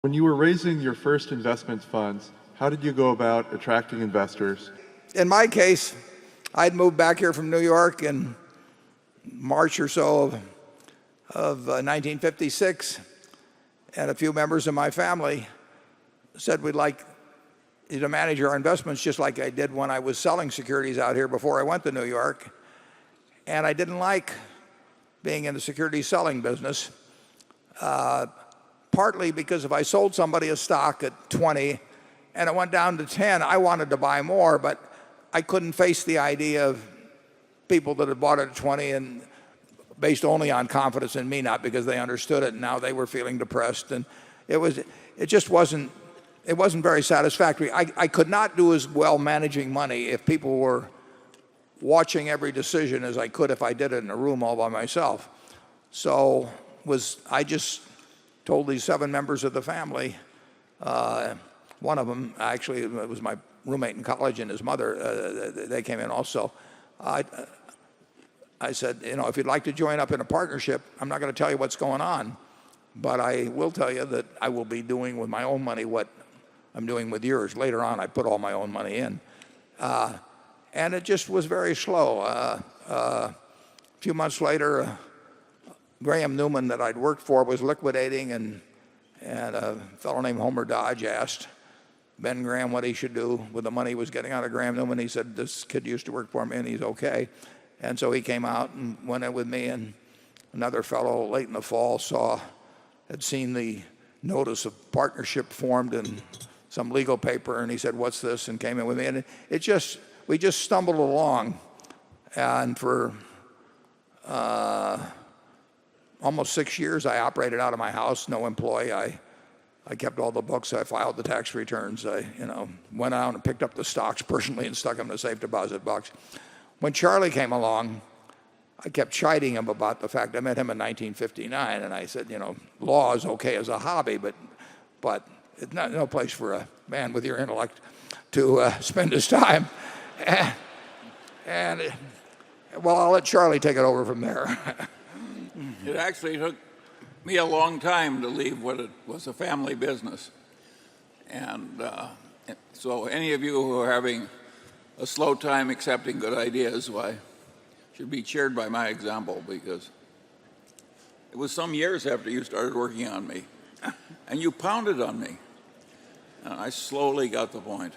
When you were raising your first investment funds, how did you go about attracting investors? In my case, I'd moved back here from New York in March or so of 1956, and a few members of my family said we'd like you to manage our investments just like I did when I was selling securities out here before I went to New York. And I didn't like being in the security selling business, partly because if I sold somebody a stock at 20 and it went down to 10, I wanted to buy more, but I couldn't face the idea of people that had bought it at 20 and based only on confidence in me, not because they understood it, and now they were feeling depressed. And it just wasn't very satisfactory. I could not do as well managing money if people were watching every decision as I could if I did it in a room all by myself. So I just told these 7 members of the family, one of them actually it was my roommate in college and his mother, they came in also. I said, if you'd like to join up in a partnership, I'm not going to tell you what's going on, but I will tell you that I will be doing with my own money what I'm doing with yours. Later on, I put all my own money in. And it just was very slow. A few months later, Graham Newman that I'd worked for was liquidating, and a fellow named Homer Dodge asked Ben Graham what he should do with the money he was getting out of Graham Newman. He said, this kid used to work for me and he's okay. And so he came out and went in with me, and another fellow late in the fall had seen the notice of partnership formed in some legal paper, and he said, what's this? And came in with me. And we just stumbled along. And for almost 6 years, I operated out of my house, no employee. I kept all the books. I filed the tax returns. I went out and picked up the stocks personally and stuck them in a safe deposit box. When Charlie came along, I kept chiding him about the fact I met him in 1959, and I said, law is okay as a hobby, but it's no place for a man with your intellect to spend his time. Well, I'll let Charlie take it over from there. It actually took me a long time to leave what it was a family business. And so any of you who are having a slow time accepting good ideas, should be cheered by my example, because it was some years after you started working on me, and you pounded on me, and I slowly got the point.